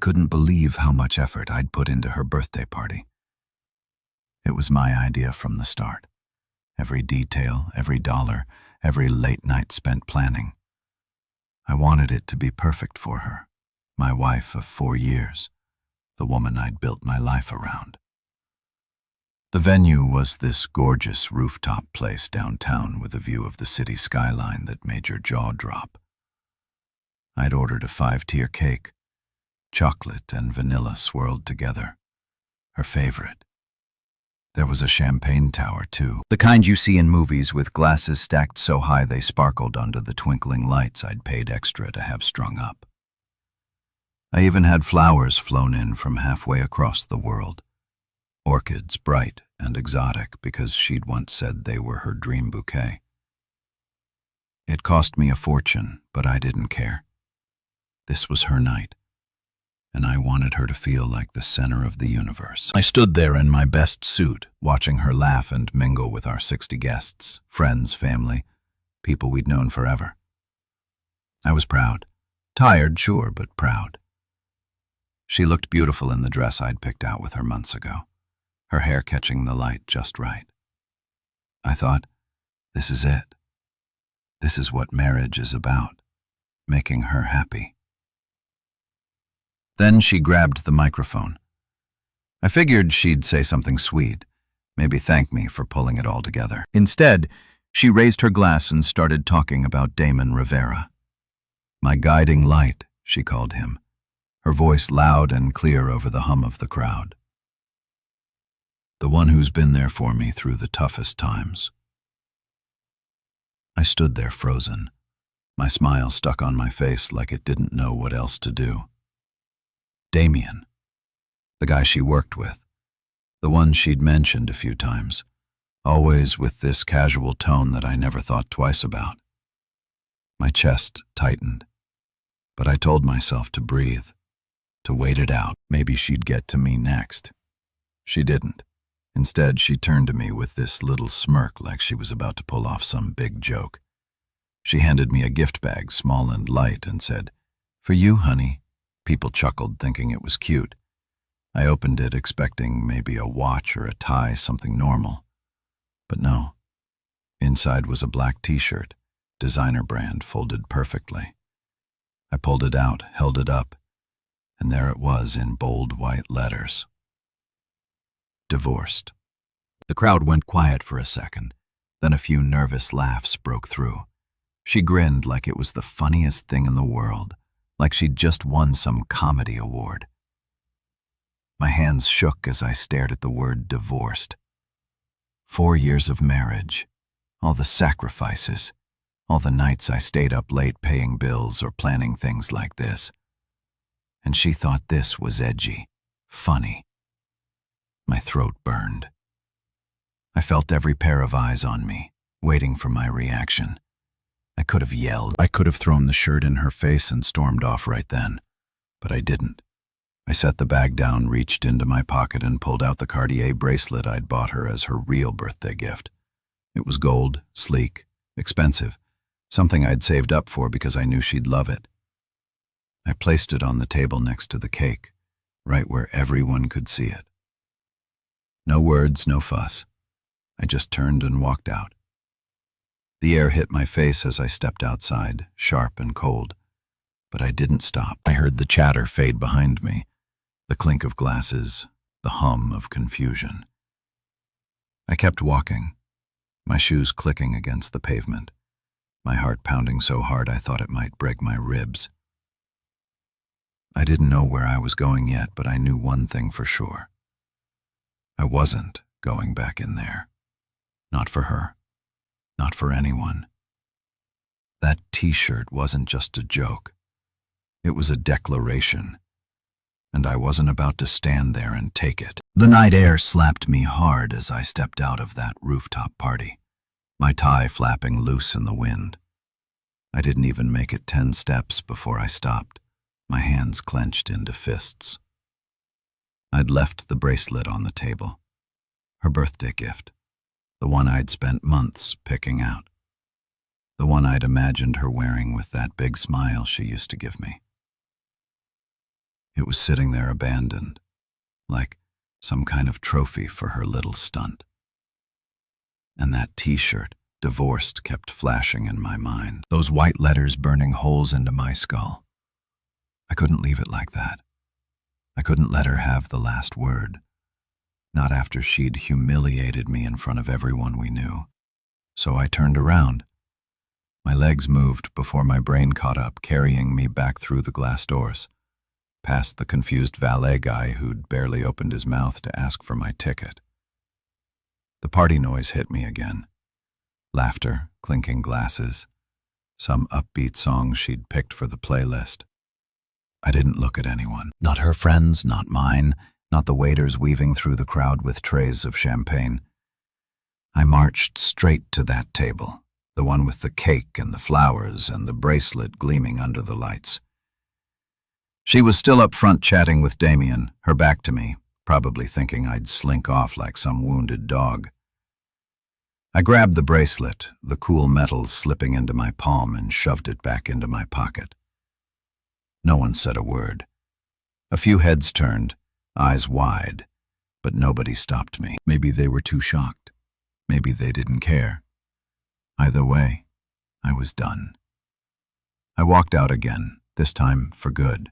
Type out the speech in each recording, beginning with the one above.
couldn't believe how much effort I'd put into her birthday party. It was my idea from the start. Every detail, every dollar, every late night spent planning. I wanted it to be perfect for her, my wife of 4 years, the woman I'd built my life around. The venue was this gorgeous rooftop place downtown with a view of the city skyline that made your jaw drop. I'd ordered a 5-tier cake, chocolate and vanilla swirled together, her favorite. There was a champagne tower, too, the kind you see in movies with glasses stacked so high they sparkled under the twinkling lights I'd paid extra to have strung up. I even had flowers flown in from halfway across the world, orchids bright and exotic because she'd once said they were her dream bouquet. It cost me a fortune, but I didn't care. This was her night, and I wanted her to feel like the center of the universe. I stood there in my best suit, watching her laugh and mingle with our 60 guests, friends, family, people we'd known forever. I was proud. Tired, sure, but proud. She looked beautiful in the dress I'd picked out with her months ago, her hair catching the light just right. I thought, this is it. This is what marriage is about, making her happy. Then she grabbed the microphone. I figured she'd say something sweet, maybe thank me for pulling it all together. Instead, she raised her glass and started talking about Damon Rivera. My guiding light, she called him, her voice loud and clear over the hum of the crowd. The one who's been there for me through the toughest times. I stood there frozen, my smile stuck on my face like it didn't know what else to do. Damien, the guy she worked with, the one she'd mentioned a few times, always with this casual tone that I never thought twice about. My chest tightened, but I told myself to breathe, to wait it out. Maybe she'd get to me next. She didn't. Instead, she turned to me with this little smirk like she was about to pull off some big joke. She handed me a gift bag, small and light, and said, "For you, honey." People chuckled, thinking it was cute. I opened it, expecting maybe a watch or a tie, something normal. But no. Inside was a black t-shirt, designer brand, folded perfectly. I pulled it out, held it up, and there it was in bold white letters. Divorced. The crowd went quiet for a second, then a few nervous laughs broke through. She grinned like it was the funniest thing in the world, like she'd just won some comedy award. My hands shook as I stared at the word divorced. 4 years of marriage, all the sacrifices, all the nights I stayed up late paying bills or planning things like this. And she thought this was edgy, funny. My throat burned. I felt every pair of eyes on me, waiting for my reaction. I could have yelled. I could have thrown the shirt in her face and stormed off right then, but I didn't. I set the bag down, reached into my pocket, and pulled out the Cartier bracelet I'd bought her as her real birthday gift. It was gold, sleek, expensive, something I'd saved up for because I knew she'd love it. I placed it on the table next to the cake, right where everyone could see it. No words, no fuss. I just turned and walked out. The air hit my face as I stepped outside, sharp and cold. But I didn't stop. I heard the chatter fade behind me, the clink of glasses, the hum of confusion. I kept walking, my shoes clicking against the pavement, my heart pounding so hard I thought it might break my ribs. I didn't know where I was going yet, but I knew one thing for sure. I wasn't going back in there. Not for her. Not for anyone. That t-shirt wasn't just a joke. It was a declaration, and I wasn't about to stand there and take it. The night air slapped me hard as I stepped out of that rooftop party, my tie flapping loose in the wind. I didn't even make it 10 steps before I stopped, my hands clenched into fists. I'd left the bracelet on the table, her birthday gift, the one I'd spent months picking out, the one I'd imagined her wearing with that big smile she used to give me. It was sitting there abandoned, like some kind of trophy for her little stunt. And that T-shirt, divorced, kept flashing in my mind. Those white letters burning holes into my skull. I couldn't leave it like that. I couldn't let her have the last word. Not after she'd humiliated me in front of everyone we knew. So I turned around. My legs moved before my brain caught up, carrying me back through the glass doors, past the confused valet guy who'd barely opened his mouth to ask for my ticket. The party noise hit me again. Laughter, clinking glasses, some upbeat song she'd picked for the playlist. I didn't look at anyone. Not her friends, not mine, not the waiters weaving through the crowd with trays of champagne. I marched straight to that table, the one with the cake and the flowers and the bracelet gleaming under the lights. She was still up front chatting with Damien, her back to me, probably thinking I'd slink off like some wounded dog. I grabbed the bracelet, the cool metal slipping into my palm, and shoved it back into my pocket. No one said a word. A few heads turned, eyes wide, but nobody stopped me. Maybe they were too shocked. Maybe they didn't care. Either way, I was done. I walked out again, this time for good.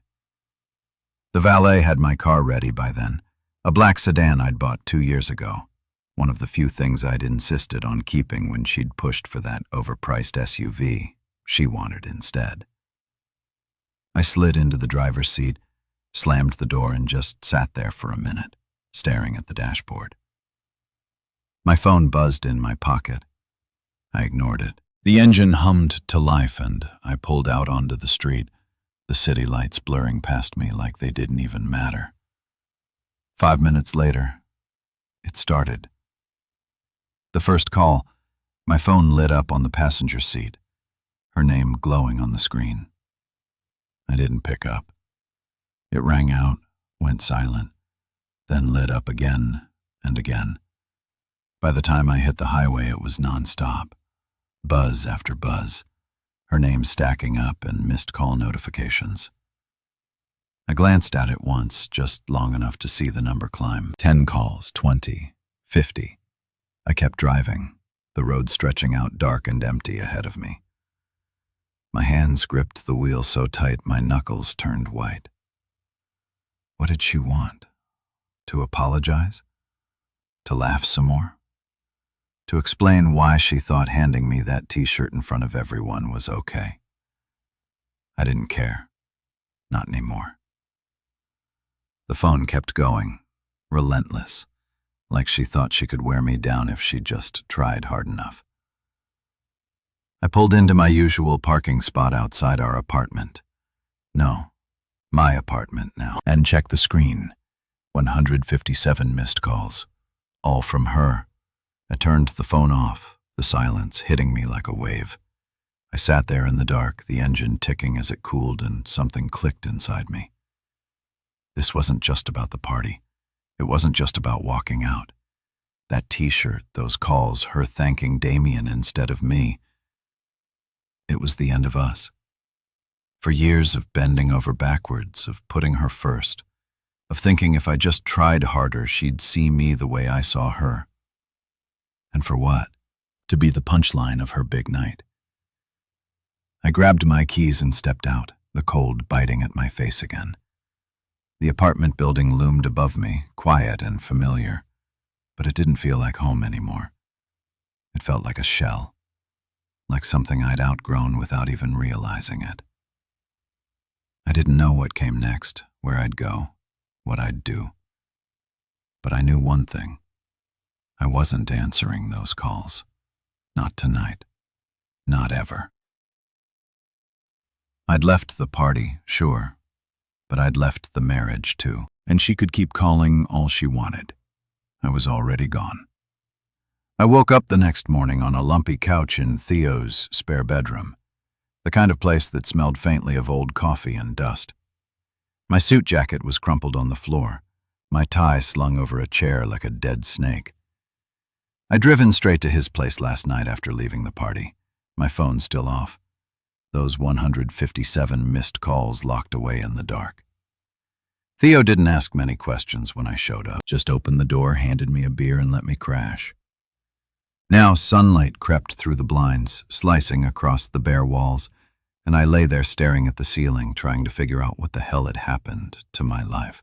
The valet had my car ready by then, a black sedan I'd bought 2 years ago, one of the few things I'd insisted on keeping when she'd pushed for that overpriced SUV she wanted instead. I slid into the driver's seat, slammed the door, and just sat there for a minute, staring at the dashboard. My phone buzzed in my pocket. I ignored it. The engine hummed to life, and I pulled out onto the street, the city lights blurring past me like they didn't even matter. 5 minutes later, it started. The first call, my phone lit up on the passenger seat, her name glowing on the screen. I didn't pick up. It rang out, went silent, then lit up again and again. By the time I hit the highway, it was nonstop. Buzz after buzz, her name stacking up and missed call notifications. I glanced at it once, just long enough to see the number climb. 10 calls, 20, 50. I kept driving, the road stretching out dark and empty ahead of me. My hands gripped the wheel so tight my knuckles turned white. What did she want? To apologize? To laugh some more? To explain why she thought handing me that T-shirt in front of everyone was okay? I didn't care. Not anymore. The phone kept going, relentless, like she thought she could wear me down if she just tried hard enough. I pulled into my usual parking spot outside our apartment. No, my apartment now. And checked the screen. 157 missed calls. All from her. I turned the phone off, the silence hitting me like a wave. I sat there in the dark, the engine ticking as it cooled, and something clicked inside me. This wasn't just about the party. It wasn't just about walking out. That T-shirt, those calls, her thanking Damien instead of me. It was the end of us. For years of bending over backwards, of putting her first, of thinking if I just tried harder, she'd see me the way I saw her. And for what? To be the punchline of her big night. I grabbed my keys and stepped out, the cold biting at my face again. The apartment building loomed above me, quiet and familiar, but it didn't feel like home anymore. It felt like a shell, like something I'd outgrown without even realizing it. I didn't know what came next, where I'd go, what I'd do. But I knew one thing. I wasn't answering those calls. Not tonight. Not ever. I'd left the party, sure, but I'd left the marriage too, and she could keep calling all she wanted. I was already gone. I woke up the next morning on a lumpy couch in Theo's spare bedroom, the kind of place that smelled faintly of old coffee and dust. My suit jacket was crumpled on the floor, my tie slung over a chair like a dead snake. I'd driven straight to his place last night after leaving the party, my phone still off, those 157 missed calls locked away in the dark. Theo didn't ask many questions when I showed up. Just opened the door, handed me a beer, and let me crash. Now sunlight crept through the blinds, slicing across the bare walls, and I lay there staring at the ceiling, trying to figure out what the hell had happened to my life.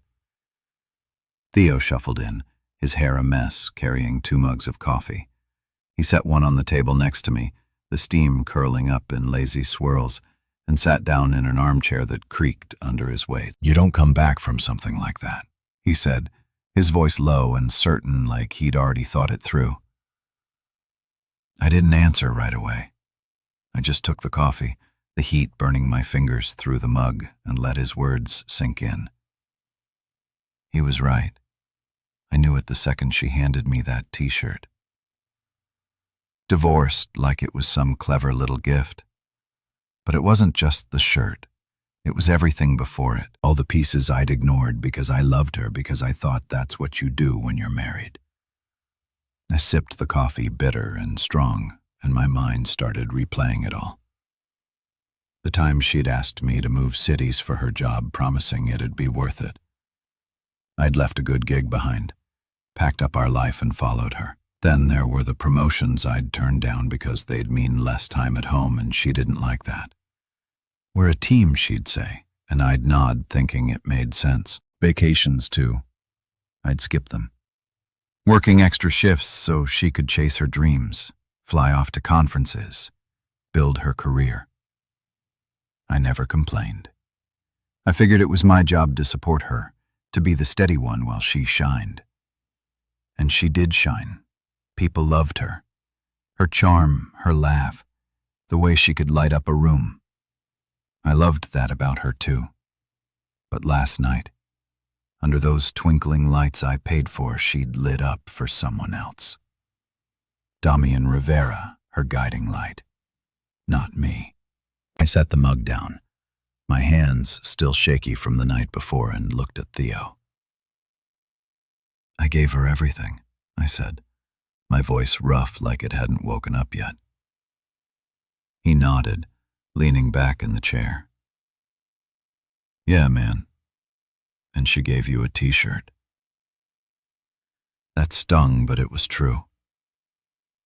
Theo shuffled in, his hair a mess, carrying 2 mugs of coffee. He set one on the table next to me, the steam curling up in lazy swirls, and sat down in an armchair that creaked under his weight. "You don't come back from something like that," he said, his voice low and certain, like he'd already thought it through. I didn't answer right away. I just took the coffee, the heat burning my fingers through the mug, and let his words sink in. He was right. I knew it the second she handed me that t-shirt. Divorced like it was some clever little gift. But it wasn't just the shirt. It was everything before it. All the pieces I'd ignored because I loved her, because I thought that's what you do when you're married. I sipped the coffee bitter and strong, and my mind started replaying it all. The time she'd asked me to move cities for her job, promising it'd be worth it. I'd left a good gig behind, packed up our life and followed her. Then there were the promotions I'd turned down because they'd mean less time at home, and she didn't like that. "We're a team," she'd say, and I'd nod, thinking it made sense. Vacations, too. I'd skip them. Working extra shifts so she could chase her dreams, fly off to conferences, build her career. I never complained. I figured it was my job to support her, to be the steady one while she shined. And she did shine. People loved her. Her charm, her laugh, the way she could light up a room. I loved that about her too. But last night, under those twinkling lights I paid for, she'd lit up for someone else. Damian Rivera, her guiding light. Not me. I set the mug down, my hands still shaky from the night before, and looked at Theo. "I gave her everything," I said, my voice rough like it hadn't woken up yet. He nodded, leaning back in the chair. "Yeah, man. And she gave you a t-shirt." That stung, but it was true.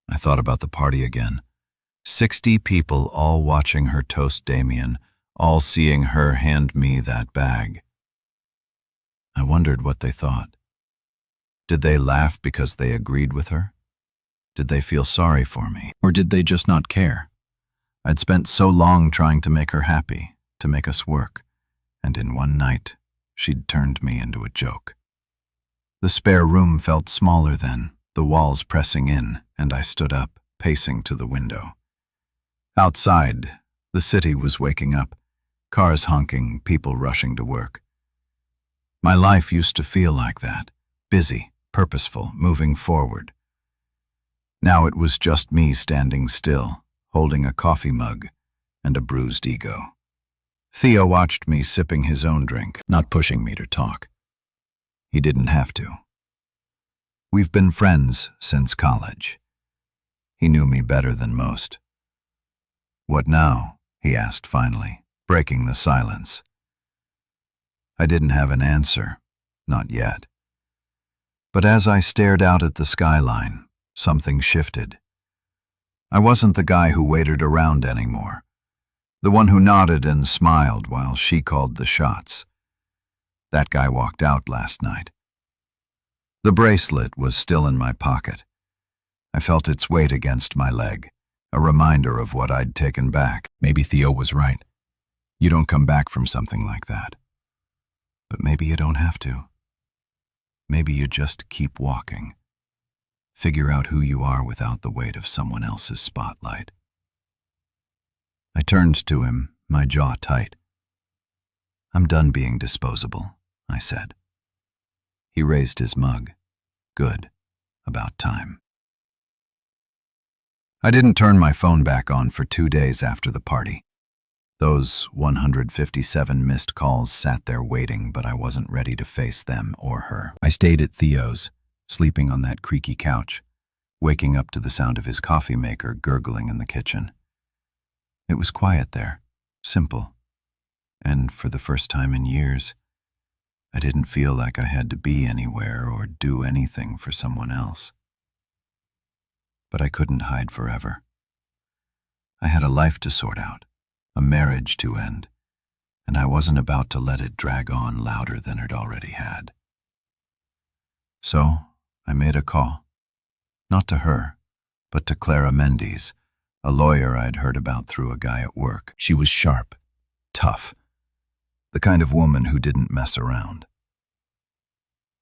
I thought about the party again. 60 people all watching her toast Damian, all seeing her hand me that bag. I wondered what they thought. Did they laugh because they agreed with her? Did they feel sorry for me? Or did they just not care? I'd spent so long trying to make her happy, to make us work, and in one night, she'd turned me into a joke. The spare room felt smaller then, the walls pressing in, and I stood up, pacing to the window. Outside, the city was waking up, cars honking, people rushing to work. My life used to feel like that, busy, purposeful, moving forward. Now it was just me standing still, holding a coffee mug and a bruised ego. Theo watched me sipping his own drink, not pushing me to talk. He didn't have to. We've been friends since college. He knew me better than most. "What now?" he asked finally, breaking the silence. I didn't have an answer, not yet. But as I stared out at the skyline, something shifted. I wasn't the guy who waited around anymore, the one who nodded and smiled while she called the shots. That guy walked out last night. The bracelet was still in my pocket. I felt its weight against my leg, a reminder of what I'd taken back. Maybe Theo was right. You don't come back from something like that. But maybe you don't have to. Maybe you just keep walking. Figure out who you are without the weight of someone else's spotlight. I turned to him, my jaw tight. "I'm done being disposable," I said. He raised his mug. Good. About time. I didn't turn my phone back on for 2 days after the party. Those 157 missed calls sat there waiting, but I wasn't ready to face them or her. I stayed at Theo's, sleeping on that creaky couch, waking up to the sound of his coffee maker gurgling in the kitchen. It was quiet there, simple, and for the first time in years, I didn't feel like I had to be anywhere or do anything for someone else. But I couldn't hide forever. I had a life to sort out, a marriage to end, and I wasn't about to let it drag on louder than it already had. So I made a call, not to her, but to Clara Mendes, a lawyer I'd heard about through a guy at work. She was sharp, tough, the kind of woman who didn't mess around.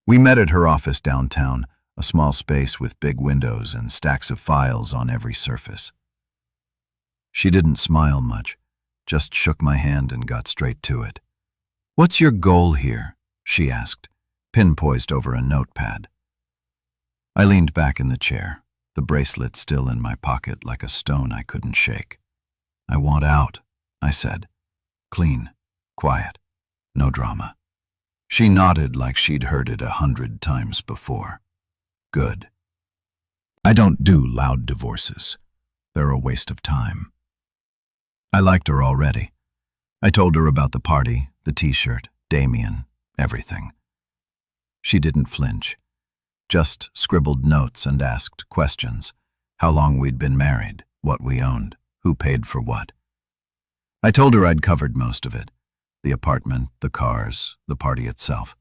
We met at her office downtown, a small space with big windows and stacks of files on every surface. She didn't smile much, just shook my hand and got straight to it. "What's your goal here?" she asked, pin poised over a notepad. I leaned back in the chair, the bracelet still in my pocket like a stone I couldn't shake. "I want out," I said. Clean, quiet, no drama. She nodded like she'd heard it 100 times before. "Good. I don't do loud divorces. They're a waste of time." I liked her already. I told her about the party, the t-shirt, Damien, everything. She didn't flinch, just scribbled notes and asked questions. How long we'd been married, what we owned, who paid for what. I told her I'd covered most of it. The apartment, the cars, the party itself.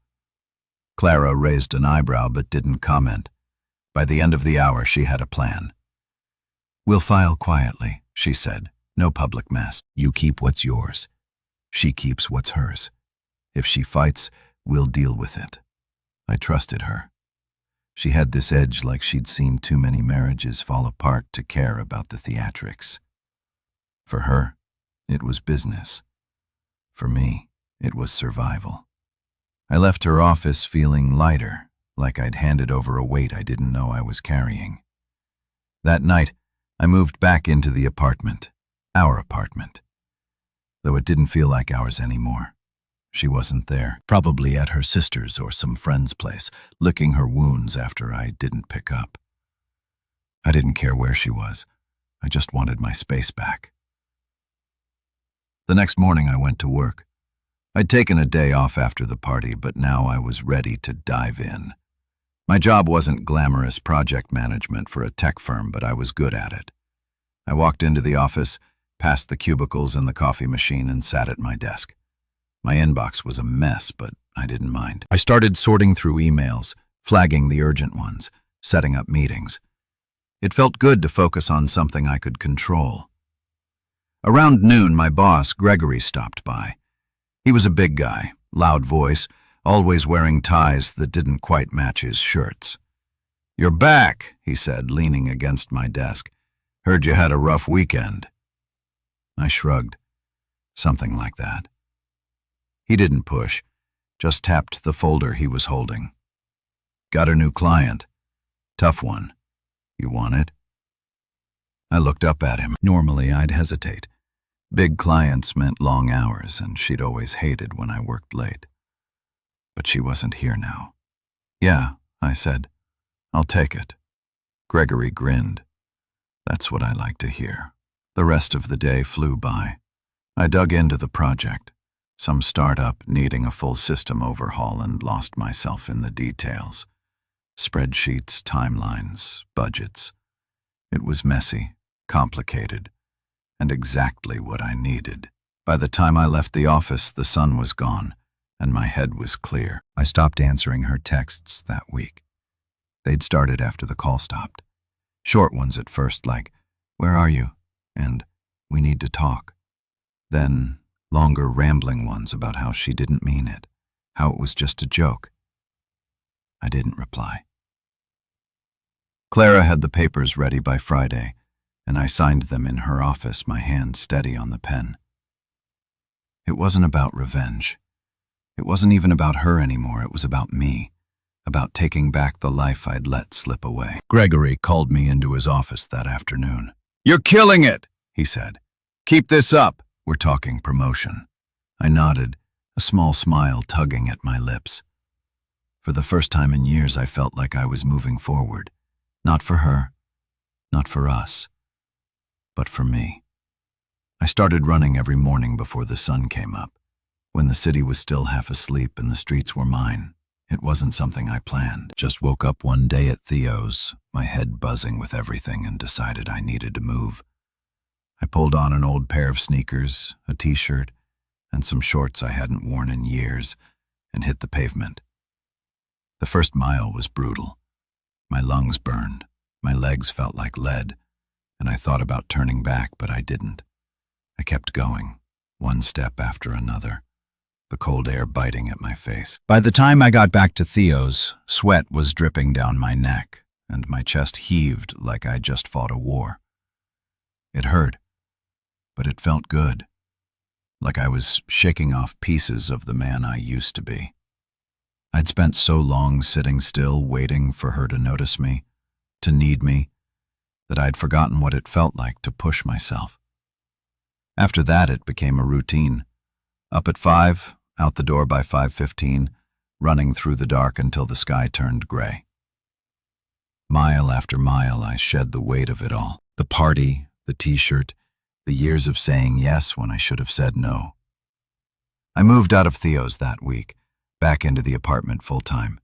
Clara raised an eyebrow but didn't comment. By the end of the hour, she had a plan. "We'll file quietly," she said. "No public mess. You keep what's yours. She keeps what's hers. If she fights, we'll deal with it." I trusted her. She had this edge like she'd seen too many marriages fall apart to care about the theatrics. For her, it was business. For me, it was survival. I left her office feeling lighter, like I'd handed over a weight I didn't know I was carrying. That night, I moved back into the apartment, our apartment, though it didn't feel like ours anymore. She wasn't there, probably at her sister's or some friend's place, licking her wounds after I didn't pick up. I didn't care where she was. I just wanted my space back. The next morning I went to work. I'd taken a day off after the party, but now I was ready to dive in. My job wasn't glamorous project management for a tech firm, but I was good at it. I walked into the office, past the cubicles and the coffee machine, and sat at my desk. My inbox was a mess, but I didn't mind. I started sorting through emails, flagging the urgent ones, setting up meetings. It felt good to focus on something I could control. Around noon, my boss, Gregory, stopped by. He was a big guy, loud voice, always wearing ties that didn't quite match his shirts. "You're back," he said, leaning against my desk. "Heard you had a rough weekend." I shrugged. Something like that. He didn't push, just tapped the folder he was holding. "Got a new client. Tough one. You want it?" I looked up at him. Normally, I'd hesitate. Big clients meant long hours, and she'd always hated when I worked late. But she wasn't here now. "Yeah," I said. "I'll take it." Gregory grinned. That's what I like to hear. The rest of the day flew by. I dug into the project, some startup needing a full system overhaul, and lost myself in the details. Spreadsheets, timelines, budgets. It was messy, complicated, and exactly what I needed. By the time I left the office, the sun was gone, and my head was clear. I stopped answering her texts that week. They'd started after the call stopped. Short ones at first, like, "Where are you?" and "We need to talk." Then longer rambling ones about how she didn't mean it, how it was just a joke. I didn't reply. Clara had the papers ready by Friday, and I signed them in her office, my hand steady on the pen. It wasn't about revenge. It wasn't even about her anymore. It was about me, about taking back the life I'd let slip away. Gregory called me into his office that afternoon. "You're killing it," he said. "Keep this up." "We're talking promotion." I nodded, a small smile tugging at my lips. For the first time in years, I felt like I was moving forward. Not for her, not for us, but for me. I started running every morning before the sun came up. when the city was still half asleep and the streets were mine. It wasn't something I planned. Just woke up one day at Theo's, my head buzzing with everything, and decided I needed to move. I pulled on an old pair of sneakers, a t-shirt, and some shorts I hadn't worn in years, and hit the pavement. The first mile was brutal. My lungs burned, my legs felt like lead, and I thought about turning back, but I didn't. I kept going, one step after another, the cold air biting at my face. By the time I got back to Theo's, sweat was dripping down my neck, and my chest heaved like I just fought a war. It hurt, but it felt good, like I was shaking off pieces of the man I used to be. I'd spent so long sitting still, waiting for her to notice me, to need me, that I'd forgotten what it felt like to push myself. After that, it became a routine. Up at 5, out the door by 5:15, running through the dark until the sky turned gray. Mile after mile, I shed the weight of it all. The party, the t-shirt, the years of saying yes when I should have said no. I moved out of Theo's that week, back into the apartment full-time.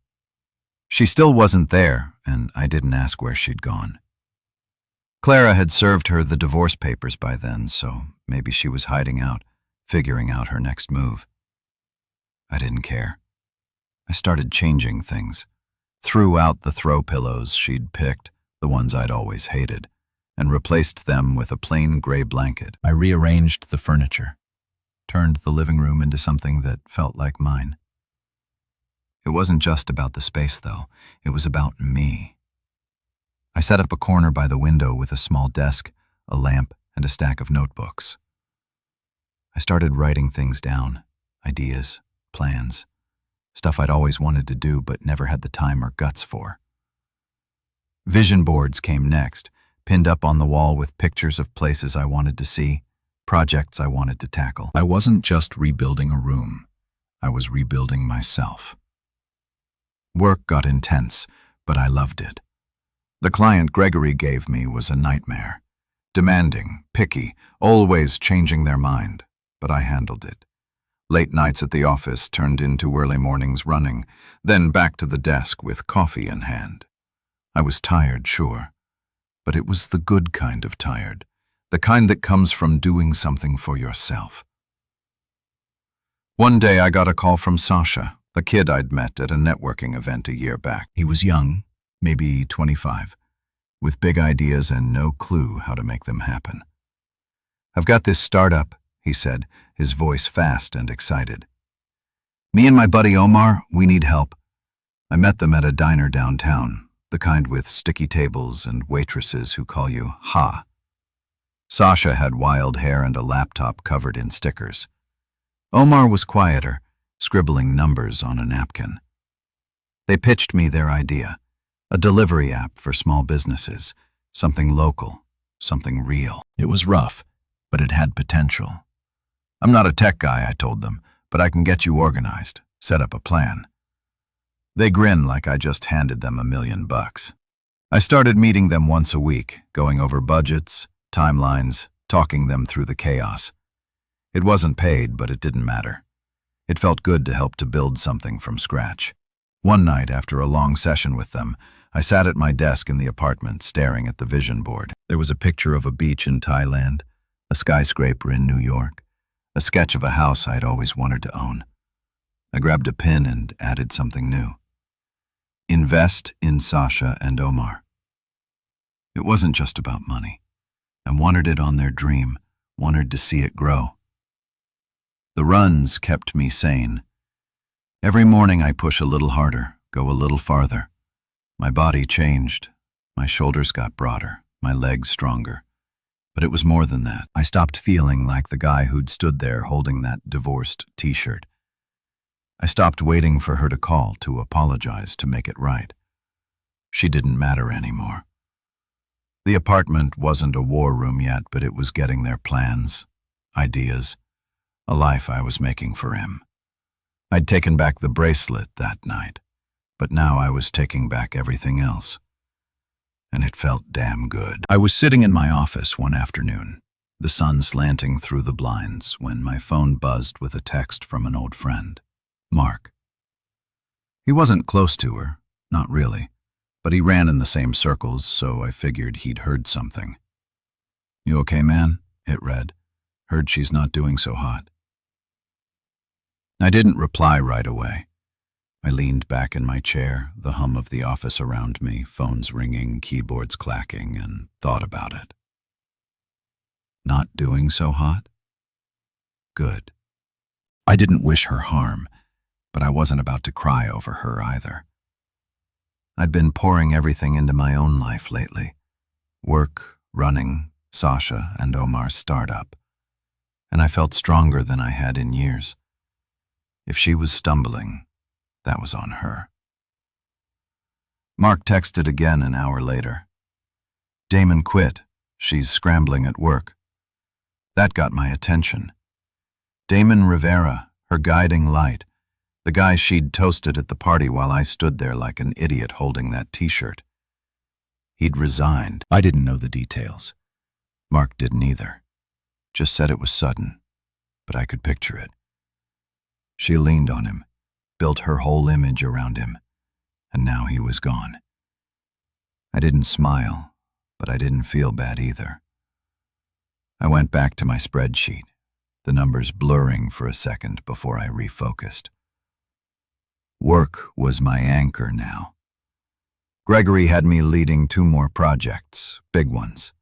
She still wasn't there, and I didn't ask where she'd gone. Clara had served her the divorce papers by then, so maybe she was hiding out, figuring out her next move. I didn't care. I started changing things, threw out the throw pillows she'd picked, the ones I'd always hated, and replaced them with a plain gray blanket. I rearranged the furniture, turned the living room into something that felt like mine. It wasn't just about the space, though. It was about me. I set up a corner by the window with a small desk, a lamp, and a stack of notebooks. I started writing things down, ideas, plans, stuff I'd always wanted to do but never had the time or guts for. Vision boards came next, pinned up on the wall with pictures of places I wanted to see, projects I wanted to tackle. I wasn't just rebuilding a room. I was rebuilding myself. Work got intense, but I loved it. The client Gregory gave me was a nightmare. Demanding, picky, always changing their mind, but I handled it. Late nights at the office turned into early mornings running, then back to the desk with coffee in hand. I was tired, sure, but it was the good kind of tired, the kind that comes from doing something for yourself. One day I got a call from Sasha, the kid I'd met at a networking event a year back. He was young, maybe 25, with big ideas and no clue how to make them happen. "I've got this startup," he said, his voice fast and excited. "Me and my buddy Omar, we need help." I met them at a diner downtown, the kind with sticky tables and waitresses who call you Ha. Sasha had wild hair and a laptop covered in stickers. Omar was quieter, scribbling numbers on a napkin. They pitched me their idea, a delivery app for small businesses, something local, something real. It was rough, but it had potential. "I'm not a tech guy," I told them, "but I can get you organized, set up a plan." They grinned like I just handed them $1 million. I started meeting them once a week, going over budgets, timelines, talking them through the chaos. It wasn't paid, but it didn't matter. It felt good to help to build something from scratch. One night, after a long session with them, I sat at my desk in the apartment staring at the vision board. There was a picture of a beach in Thailand, a skyscraper in New York, a sketch of a house I'd always wanted to own. I grabbed a pen and added something new. Invest in Sasha and Omar. It wasn't just about money. I wanted it on their dream, wanted to see it grow. The runs kept me sane. Every morning I push a little harder, go a little farther. My body changed. My shoulders got broader, my legs stronger. But it was more than that. I stopped feeling like the guy who'd stood there holding that divorced t-shirt. I stopped waiting for her to call, to apologize, to make it right. She didn't matter anymore. The apartment wasn't a war room yet, but it was getting their plans, ideas, a life I was making for him. I'd taken back the bracelet that night, but now I was taking back everything else. And it felt damn good. I was sitting in my office one afternoon, the sun slanting through the blinds, when my phone buzzed with a text from an old friend, Mark. He wasn't close to her, not really, but he ran in the same circles, so I figured he'd heard something. "You okay, man?" it read. "Heard she's not doing so hot." I didn't reply right away. I leaned back in my chair, the hum of the office around me, phones ringing, keyboards clacking, and thought about it. Not doing so hot? Good. I didn't wish her harm, but I wasn't about to cry over her either. I'd been pouring everything into my own life lately. Work, running, Sasha, and Omar's startup. And I felt stronger than I had in years. If she was stumbling, that was on her. Mark texted again an hour later. "Damon quit. She's scrambling at work." That got my attention. Damon Rivera, her guiding light, the guy she'd toasted at the party while I stood there like an idiot holding that t-shirt. He'd resigned. I didn't know the details. Mark didn't either. Just said it was sudden, but I could picture it. She leaned on him, built her whole image around him, and now he was gone. I didn't smile, but I didn't feel bad either. I went back to my spreadsheet, the numbers blurring for a second before I refocused. Work was my anchor now. Gregory had me leading 2 more projects, big ones,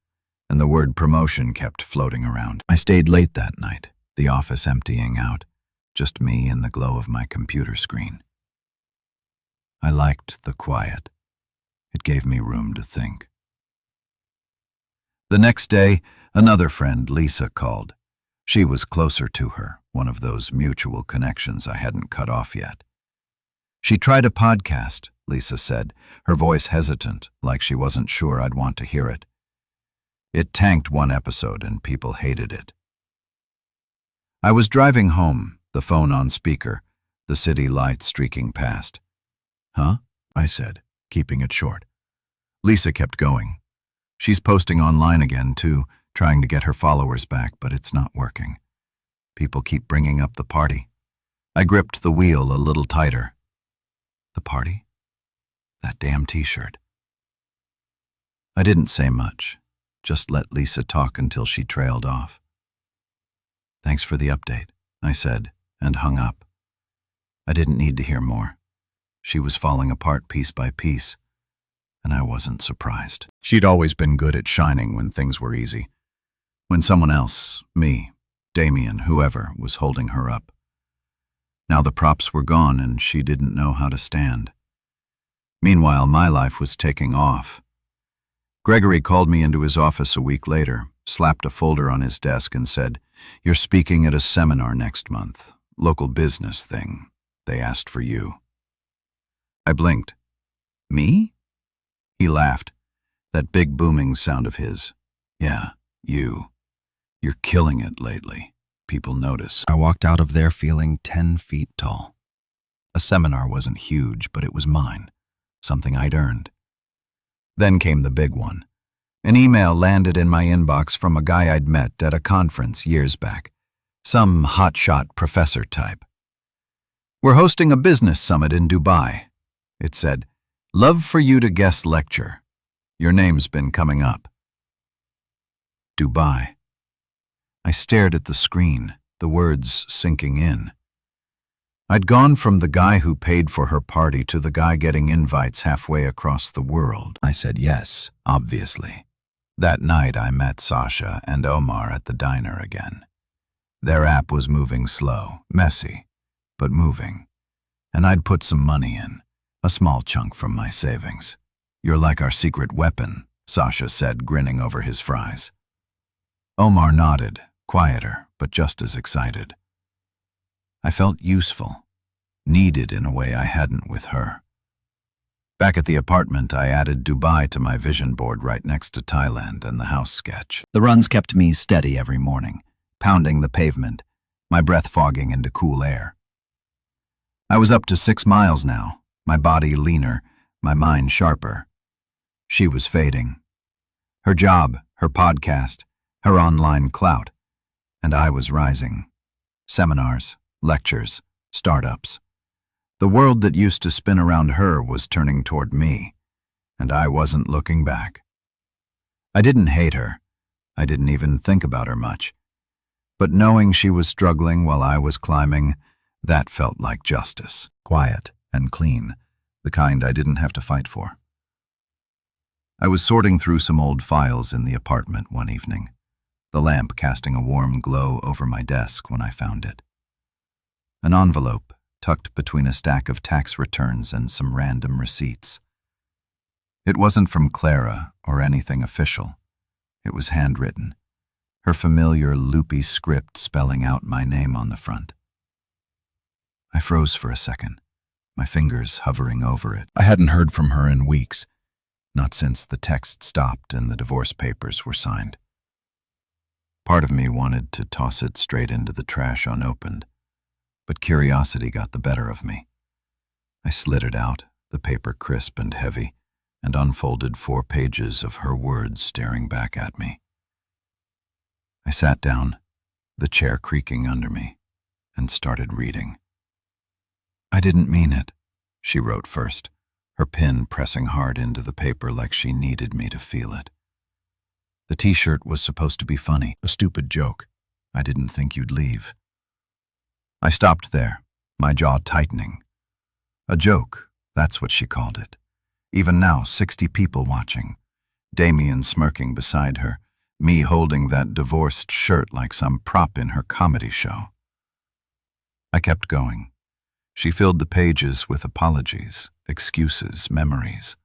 and the word promotion kept floating around. I stayed late that night, the office emptying out, just me and the glow of my computer screen. I liked the quiet. It gave me room to think. The next day, another friend, Lisa, called. She was closer to her, one of those mutual connections I hadn't cut off yet. She tried a podcast, Lisa said, her voice hesitant, like she wasn't sure I'd want to hear it. It tanked 1 episode and people hated it. I was driving home, the phone on speaker, the city lights streaking past. "Huh?" I said, keeping it short. Lisa kept going. "She's posting online again, too, trying to get her followers back, but it's not working. People keep bringing up the party." I gripped the wheel a little tighter. The party? That damn t-shirt. I didn't say much, just let Lisa talk until she trailed off. "Thanks for the update," I said, and hung up. I didn't need to hear more. She was falling apart piece by piece, and I wasn't surprised. She'd always been good at shining when things were easy. When someone else, me, Damien, whoever, was holding her up. Now the props were gone and she didn't know how to stand. Meanwhile, my life was taking off. Gregory called me into his office a week later, slapped a folder on his desk and said, "You're speaking at a seminar next month. Local business thing. They asked for you." I blinked. "Me?" He laughed, that big booming sound of his. "Yeah, you. You're killing it lately. People notice." I walked out of there feeling 10 feet tall. A seminar wasn't huge, but it was mine, something I'd earned. Then came the big one. An email landed in my inbox from a guy I'd met at a conference years back, some hotshot professor type. "We're hosting a business summit in Dubai," it said. "Love for you to guest lecture. Your name's been coming up." Dubai. I stared at the screen, the words sinking in. I'd gone from the guy who paid for her party to the guy getting invites halfway across the world. I said yes, obviously. That night I met Sasha and Omar at the diner again. Their app was moving slow, messy, but moving. And I'd put some money in, a small chunk from my savings. "You're like our secret weapon," Sasha said, grinning over his fries. Omar nodded, quieter, but just as excited. I felt useful, needed in a way I hadn't with her. Back at the apartment, I added Dubai to my vision board right next to Thailand and the house sketch. The runs kept me steady every morning, pounding the pavement, my breath fogging into cool air. I was up to 6 miles now, my body leaner, my mind sharper. She was fading. Her job, her podcast, her online clout, and I was rising. Seminars, lectures, startups. The world that used to spin around her was turning toward me, and I wasn't looking back. I didn't hate her. I didn't even think about her much. But knowing she was struggling while I was climbing, that felt like justice. Quiet and clean, the kind I didn't have to fight for. I was sorting through some old files in the apartment one evening, the lamp casting a warm glow over my desk when I found it. An envelope tucked between a stack of tax returns and some random receipts. It wasn't from Clara or anything official. It was handwritten, her familiar loopy script spelling out my name on the front. I froze for a second, my fingers hovering over it. I hadn't heard from her in weeks, not since the text stopped and the divorce papers were signed. Part of me wanted to toss it straight into the trash unopened, but curiosity got the better of me. I slid it out, the paper crisp and heavy, and unfolded 4 pages of her words staring back at me. I sat down, the chair creaking under me, and started reading. "I didn't mean it," she wrote first, her pen pressing hard into the paper like she needed me to feel it. The t-shirt was supposed to be funny, a stupid joke. I didn't think you'd leave. I stopped there, my jaw tightening. A joke, that's what she called it. Even now, 60 people watching. Damien smirking beside her, me holding that divorced shirt like some prop in her comedy show. I kept going. She filled the pages with apologies, excuses, memories.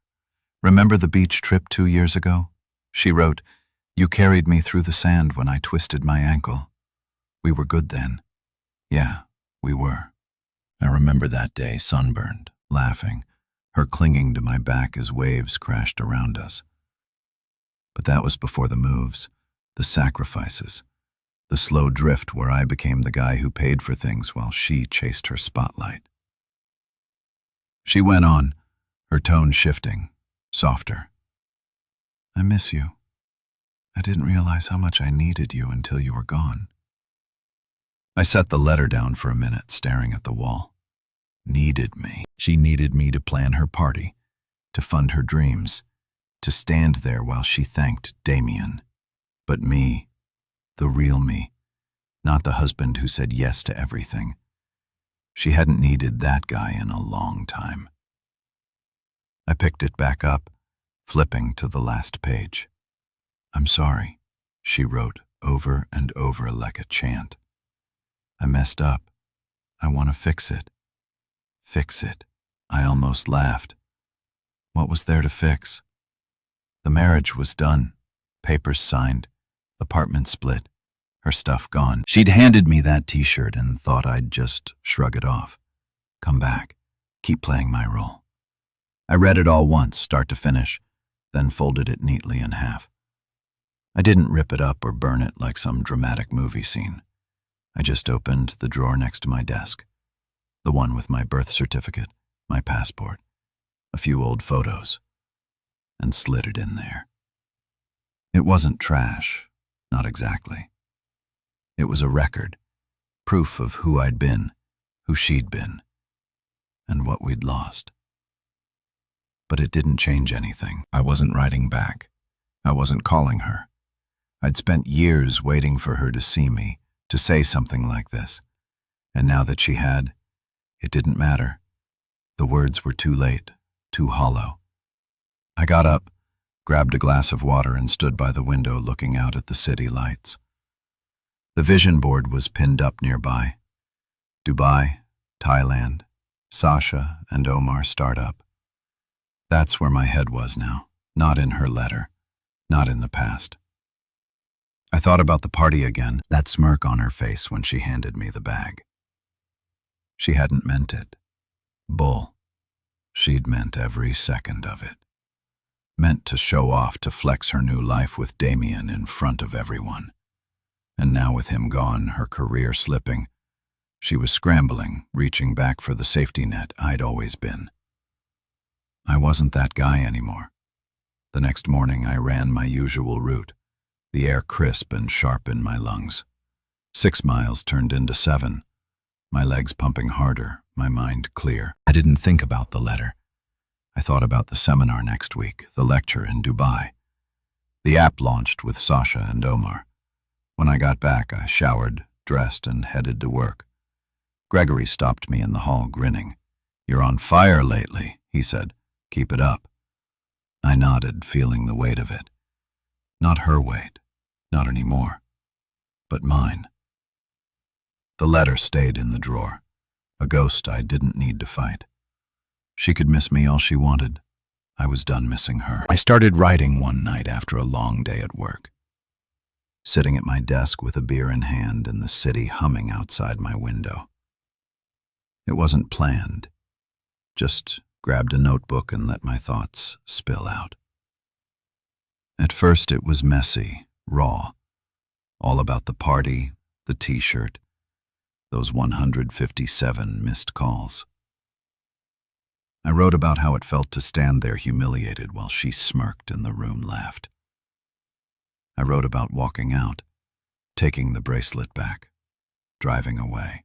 "Remember the beach trip 2 years ago?" She wrote, "You carried me through the sand when I twisted my ankle. We were good then." Yeah, we were. I remember that day, sunburned, laughing, her clinging to my back as waves crashed around us. But that was before the moves, the sacrifices, the slow drift where I became the guy who paid for things while she chased her spotlight. She went on, her tone shifting, softer. "I miss you. I didn't realize how much I needed you until you were gone." I set the letter down for a minute, staring at the wall. Needed me. She needed me to plan her party, to fund her dreams, to stand there while she thanked Damien. But me, the real me, not the husband who said yes to everything. She hadn't needed that guy in a long time. I picked it back up, flipping to the last page. "I'm sorry," she wrote over and over like a chant. "I messed up. I want to fix it. Fix it." I almost laughed. What was there to fix? The marriage was done, papers signed, apartment split, her stuff gone. She'd handed me that t-shirt and thought I'd just shrug it off. Come back, keep playing my role. I read it all once, start to finish, then folded it neatly in half. I didn't rip it up or burn it like some dramatic movie scene. I just opened the drawer next to my desk, the one with my birth certificate, my passport, a few old photos, and slid it in there. It wasn't trash, not exactly. It was a record, proof of who I'd been, who she'd been, and what we'd lost. But it didn't change anything. I wasn't writing back. I wasn't calling her. I'd spent years waiting for her to see me, to say something like this. And now that she had, it didn't matter. The words were too late, too hollow. I got up, grabbed a glass of water and stood by the window looking out at the city lights. The vision board was pinned up nearby. Dubai, Thailand, Sasha and Omar startup. That's where my head was now, not in her letter, not in the past. I thought about the party again, that smirk on her face when she handed me the bag. She hadn't meant it. Bull. She'd meant every second of it. Meant to show off, to flex her new life with Damien in front of everyone. And now with him gone, her career slipping, she was scrambling, reaching back for the safety net I'd always been. I wasn't that guy anymore. The next morning I ran my usual route, the air crisp and sharp in my lungs. 6 miles turned into 7, my legs pumping harder, my mind clear. I didn't think about the letter. I thought about the seminar next week, the lecture in Dubai. The app launched with Sasha and Omar. When I got back, I showered, dressed, and headed to work. Gregory stopped me in the hall, grinning. "You're on fire lately," he said. "Keep it up." I nodded, feeling the weight of it. Not her weight, not anymore, but mine. The letter stayed in the drawer, a ghost I didn't need to fight. She could miss me all she wanted. I was done missing her. I started writing one night after a long day at work. Sitting at my desk with a beer in hand and the city humming outside my window. It wasn't planned. Just grabbed a notebook and let my thoughts spill out. At first it was messy, raw, all about the party, the t-shirt, those 157 missed calls. I wrote about how it felt to stand there humiliated while she smirked and the room laughed. I wrote about walking out, taking the bracelet back, driving away.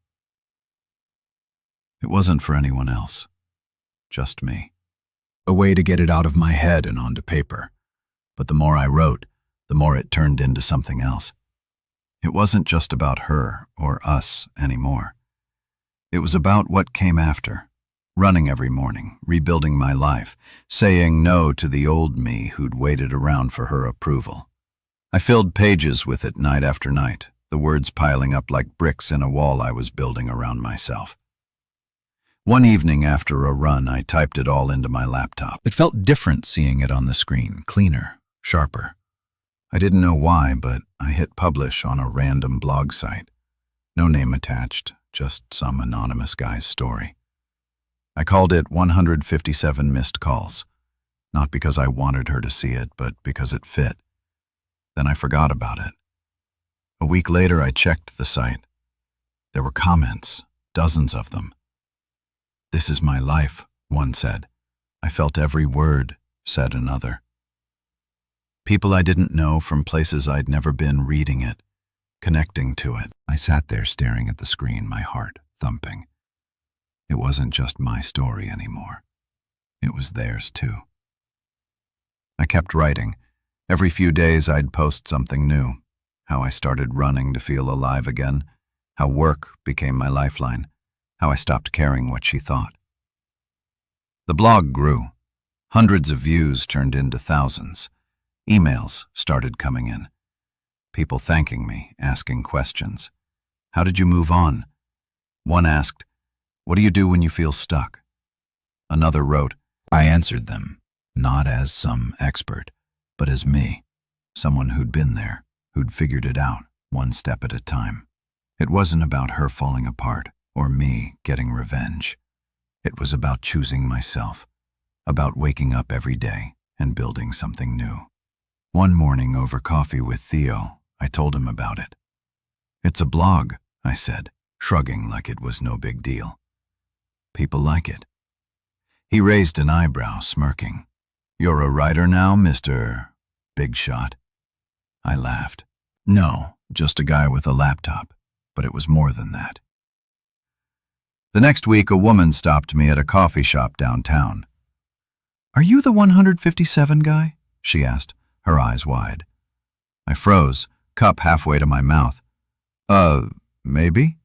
It wasn't for anyone else, just me. A way to get it out of my head and onto paper. But the more I wrote, the more it turned into something else. It wasn't just about her or us anymore. It was about what came after. Running every morning, rebuilding my life, saying no to the old me who'd waited around for her approval. I filled pages with it night after night, the words piling up like bricks in a wall I was building around myself. One evening after a run, I typed it all into my laptop. It felt different seeing it on the screen, cleaner, sharper. I didn't know why, but I hit publish on a random blog site. No name attached, just some anonymous guy's story. I called it 157 Missed Calls, not because I wanted her to see it, but because it fit. Then I forgot about it. A week later, I checked the site. There were comments, dozens of them. "This is my life," one said. "I felt every word," said another. People I didn't know from places I'd never been reading it, connecting to it. I sat there staring at the screen, my heart thumping. It wasn't just my story anymore. It was theirs too. I kept writing. Every few days I'd post something new. How I started running to feel alive again. How work became my lifeline. How I stopped caring what she thought. The blog grew. Hundreds of views turned into thousands. Emails started coming in. People thanking me, asking questions. "How did you move on?" One asked, "What do you do when you feel stuck?" Another wrote, I answered them, not as some expert, but as me, someone who'd been there, who'd figured it out, one step at a time. It wasn't about her falling apart, or me getting revenge. It was about choosing myself, about waking up every day and building something new. One morning over coffee with Theo, I told him about it. "It's a blog," I said, shrugging like it was no big deal. "People like it." He raised an eyebrow, smirking. "You're a writer now, Mr. Big Shot?" I laughed. "No, just a guy with a laptop," but it was more than that. The next week, a woman stopped me at a coffee shop downtown. "Are you the 157 guy?" she asked, her eyes wide. I froze, cup halfway to my mouth. Maybe?"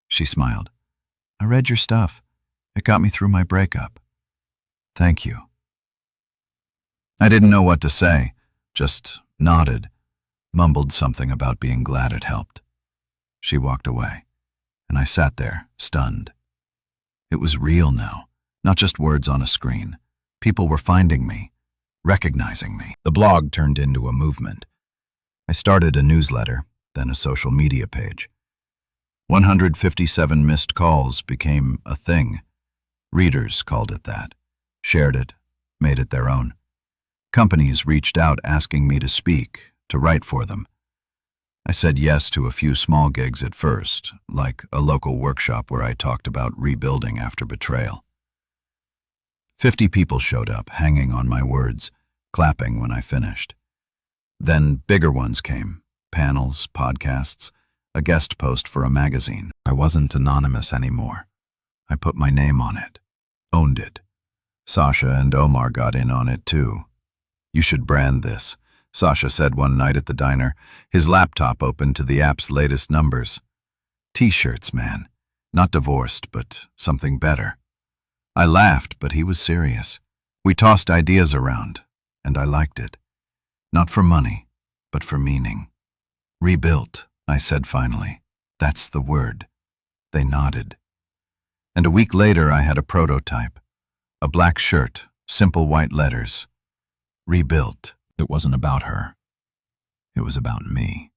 She smiled. "I read your stuff. It got me through my breakup." "Thank you." I didn't know what to say, just nodded, mumbled something about being glad it helped. She walked away, and I sat there, stunned. It was real now, not just words on a screen. People were finding me, recognizing me. The blog turned into a movement. I started a newsletter, then a social media page. 157 Missed Calls became a thing. Readers called it that, shared it, made it their own. Companies reached out asking me to speak, to write for them. I said yes to a few small gigs at first, like a local workshop where I talked about rebuilding after betrayal. 50 people showed up, hanging on my words, clapping when I finished. Then bigger ones came. Panels, podcasts, a guest post for a magazine. I wasn't anonymous anymore. I put my name on it. Owned it. Sasha and Omar got in on it too. "You should brand this," Sasha said one night at the diner, his laptop open to the app's latest numbers. "T-shirts, man. Not divorced, but something better." I laughed, but he was serious. We tossed ideas around, and I liked it. Not for money, but for meaning. "Rebuilt," I said finally. "That's the word." They nodded. And a week later I had a prototype. A black shirt, simple white letters. Rebuilt. It wasn't about her. It was about me.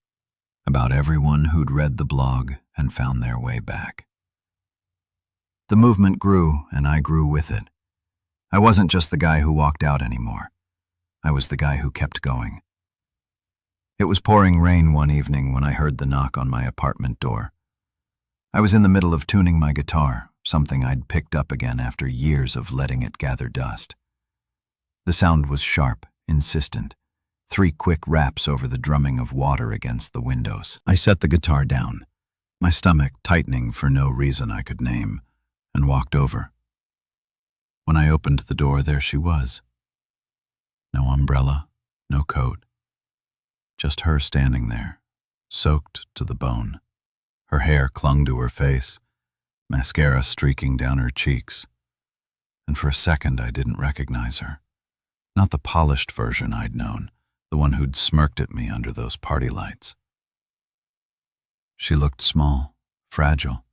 About everyone who'd read the blog and found their way back. The movement grew, and I grew with it. I wasn't just the guy who walked out anymore. I was the guy who kept going. It was pouring rain one evening when I heard the knock on my apartment door. I was in the middle of tuning my guitar, something I'd picked up again after years of letting it gather dust. The sound was sharp, insistent, 3 quick raps over the drumming of water against the windows. I set the guitar down, my stomach tightening for no reason I could name, and walked over. When I opened the door, there she was. No umbrella, no coat. Just her standing there, soaked to the bone. Her hair clung to her face, mascara streaking down her cheeks. And for a second I didn't recognize her. Not the polished version I'd known, the one who'd smirked at me under those party lights. She looked small, fragile,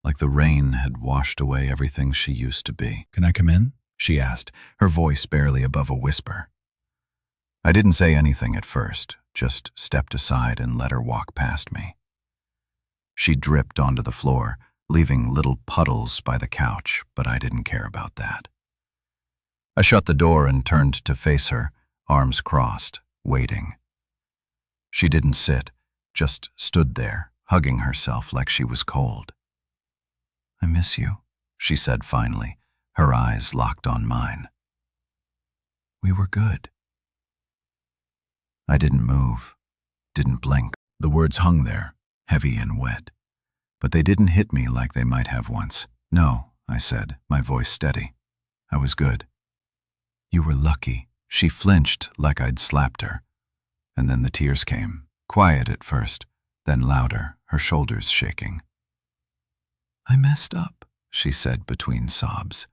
like the rain had washed away everything she used to be. "Can I come in?" she asked, her voice barely above a whisper. I didn't say anything at first, just stepped aside and let her walk past me. She dripped onto the floor, leaving little puddles by the couch, but I didn't care about that. I shut the door and turned to face her, arms crossed, waiting. She didn't sit, just stood there, hugging herself like she was cold. "I miss you," she said finally, her eyes locked on mine. "We were good." I didn't move, didn't blink. The words hung there, heavy and wet, but they didn't hit me like they might have once. "No," I said, my voice steady. "I was good." "You were lucky." She flinched like I'd slapped her. And then the tears came, quiet at first, then louder, her shoulders shaking. "I messed up," she said between sobs.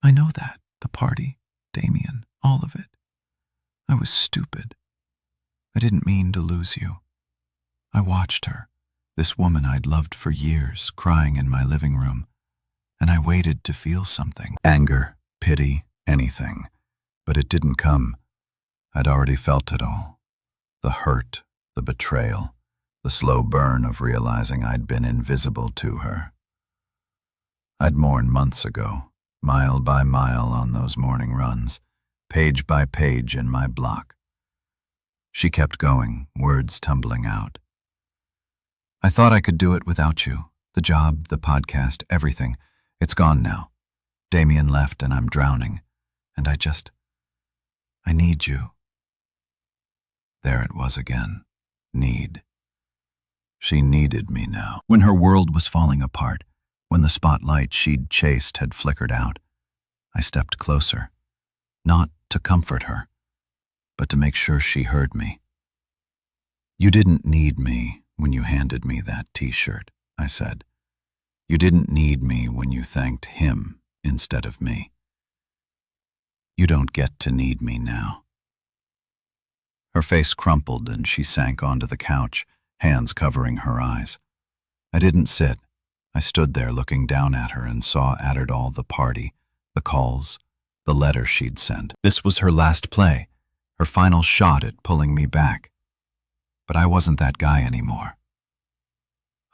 "I know that, the party, Damien, all of it. I was stupid. I didn't mean to lose you. I watched her, this woman I'd loved for years, crying in my living room, and I waited to feel something. Anger, pity, anything. But it didn't come. I'd already felt it all. The hurt, the betrayal, the slow burn of realizing I'd been invisible to her. I'd mourned months ago, mile by mile on those morning runs, page by page in my block. She kept going, words tumbling out. "I thought I could do it without you. The job, the podcast, everything. It's gone now. Damien left and I'm drowning. And I need you." There it was again. Need. She needed me now. When her world was falling apart, when the spotlight she'd chased had flickered out, I stepped closer, not to comfort her, but to make sure she heard me. "You didn't need me when you handed me that T-shirt," I said. "You didn't need me when you thanked him instead of me. You don't get to need me now." Her face crumpled and she sank onto the couch, hands covering her eyes. I didn't sit. I stood there looking down at her and saw added all the party, the calls, the letter she'd sent. This was her last play, her final shot at pulling me back. But I wasn't that guy anymore.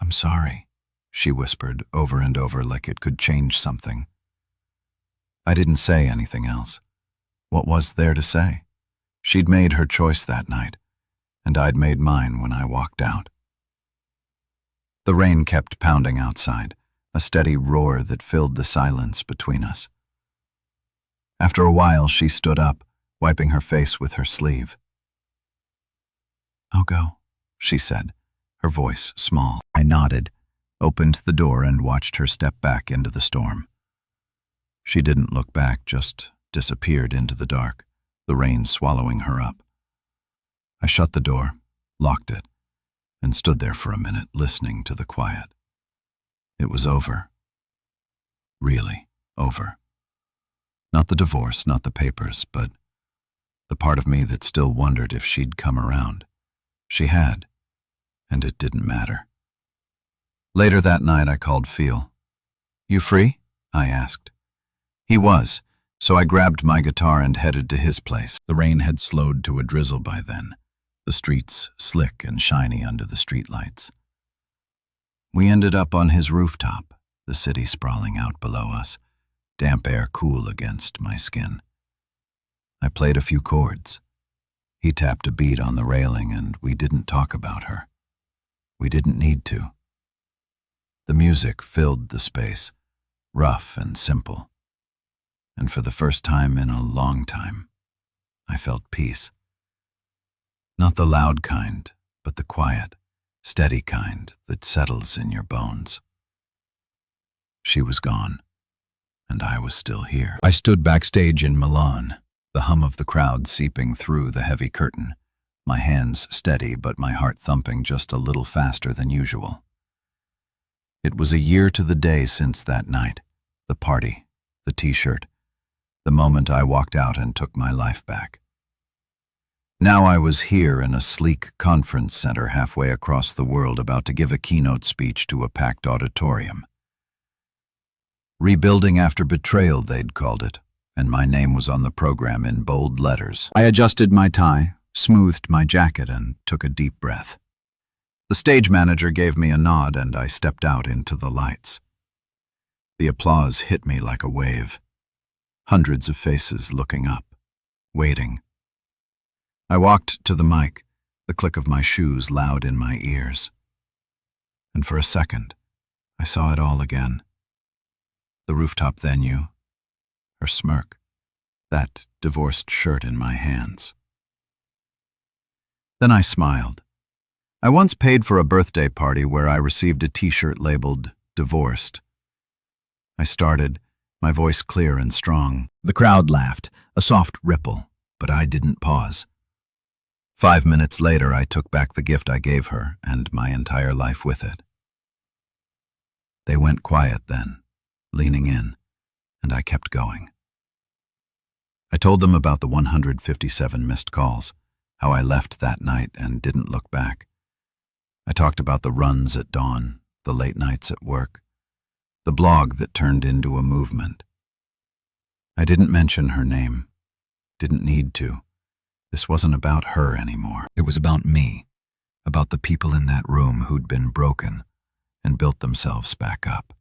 "I'm sorry," she whispered over and over like it could change something. I didn't say anything else. What was there to say? She'd made her choice that night, and I'd made mine when I walked out. The rain kept pounding outside, a steady roar that filled the silence between us. After a while, she stood up, wiping her face with her sleeve. "I'll go," she said, her voice small. I nodded, opened the door, and watched her step back into the storm. She didn't look back, just disappeared into the dark, the rain swallowing her up. I shut the door, locked it, and stood there for a minute, listening to the quiet. It was over. Really over. Not the divorce, not the papers, but the part of me that still wondered if she'd come around. She had, and it didn't matter. Later that night, I called Phil. "You free?" I asked. He was, so I grabbed my guitar and headed to his place. The rain had slowed to a drizzle by then, the streets slick and shiny under the streetlights. We ended up on his rooftop, the city sprawling out below us, damp air cool against my skin. I played a few chords. He tapped a beat on the railing, and we didn't talk about her. We didn't need to. The music filled the space, rough and simple. And for the first time in a long time, I felt peace. Not the loud kind, but the quiet, steady kind that settles in your bones. She was gone, and I was still here. I stood backstage in Milan, the hum of the crowd seeping through the heavy curtain, my hands steady but my heart thumping just a little faster than usual. It was a year to the day since that night, the party, the t-shirt, the moment I walked out and took my life back. Now I was here in a sleek conference center halfway across the world, about to give a keynote speech to a packed auditorium. Rebuilding after betrayal, they'd called it, and my name was on the program in bold letters. I adjusted my tie, smoothed my jacket, and took a deep breath. The stage manager gave me a nod, and I stepped out into the lights. The applause hit me like a wave. Hundreds of faces looking up, waiting. I walked to the mic, the click of my shoes loud in my ears. And for a second, I saw it all again. The rooftop venue, her smirk, that divorced shirt in my hands. Then I smiled. I once paid for a birthday party where I received a t-shirt labeled "Divorced." I started, my voice clear and strong. The crowd laughed, a soft ripple, but I didn't pause. 5 minutes later, I took back the gift I gave her, and my entire life with it. They went quiet then, leaning in, and I kept going. I told them about the 157 missed calls, how I left that night and didn't look back. I talked about the runs at dawn, the late nights at work, the blog that turned into a movement. I didn't mention her name. Didn't need to. This wasn't about her anymore. It was about me, about the people in that room who'd been broken and built themselves back up.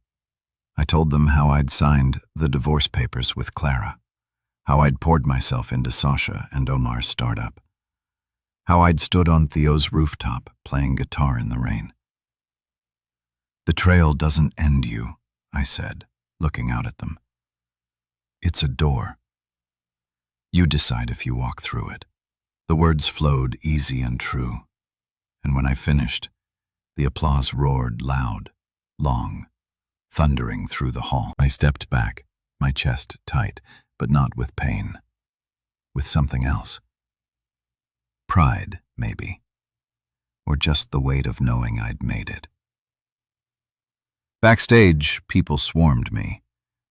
I told them how I'd signed the divorce papers with Clara, how I'd poured myself into Sasha and Omar's startup, how I'd stood on Theo's rooftop playing guitar in the rain. "Betrayal doesn't end you," I said, looking out at them. "It's a door. You decide if you walk through it." The words flowed easy and true, and when I finished, the applause roared loud, long, thundering through the hall. I stepped back, my chest tight, but not with pain. With something else. Pride, maybe. Or just the weight of knowing I'd made it. Backstage, people swarmed me.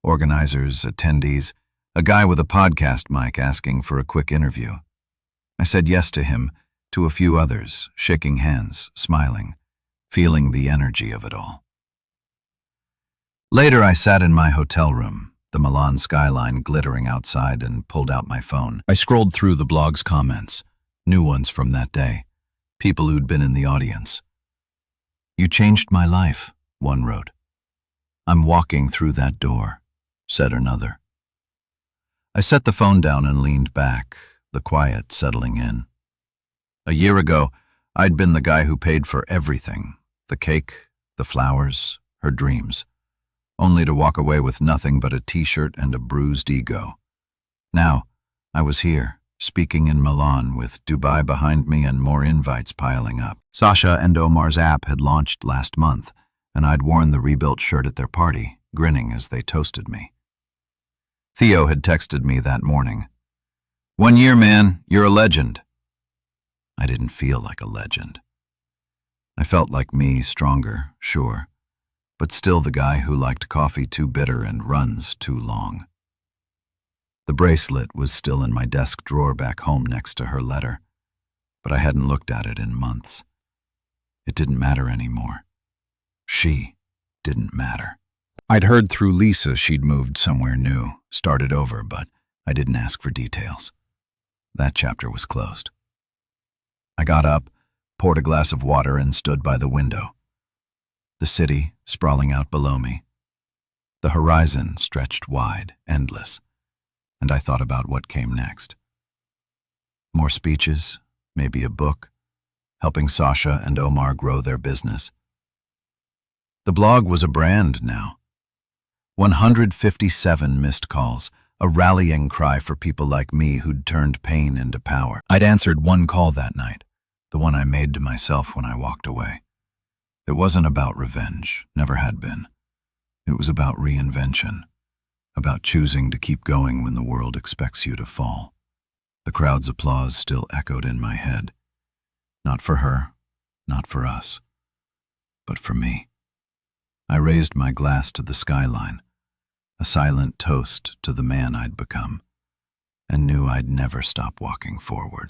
Organizers, attendees, a guy with a podcast mic asking for a quick interview. I said yes to him, to a few others, shaking hands, smiling, feeling the energy of it all. Later, I sat in my hotel room, the Milan skyline glittering outside, and pulled out my phone. I scrolled through the blog's comments, new ones from that day, people who'd been in the audience. "You changed my life," one wrote. "I'm walking through that door," said another. I set the phone down and leaned back, the quiet settling in. A year ago, I'd been the guy who paid for everything, the cake, the flowers, her dreams, only to walk away with nothing but a t-shirt and a bruised ego. Now, I was here, speaking in Milan with Dubai behind me and more invites piling up. Sasha and Omar's app had launched last month, and I'd worn the rebuilt shirt at their party, grinning as they toasted me. Theo had texted me that morning. "1 year, man, you're a legend." I didn't feel like a legend. I felt like me, stronger, sure, but still the guy who liked coffee too bitter and runs too long. The bracelet was still in my desk drawer back home next to her letter, but I hadn't looked at it in months. It didn't matter anymore. She didn't matter. I'd heard through Lisa she'd moved somewhere new, started over, but I didn't ask for details. That chapter was closed. I got up, poured a glass of water, and stood by the window. The city sprawling out below me. The horizon stretched wide, endless, and I thought about what came next. More speeches, maybe a book, helping Sasha and Omar grow their business. The blog was a brand now. 157 missed calls, a rallying cry for people like me who'd turned pain into power. I'd answered one call that night, the one I made to myself when I walked away. It wasn't about revenge, never had been. It was about reinvention, about choosing to keep going when the world expects you to fall. The crowd's applause still echoed in my head. Not for her, not for us, but for me. I raised my glass to the skyline, a silent toast to the man I'd become, and knew I'd never stop walking forward.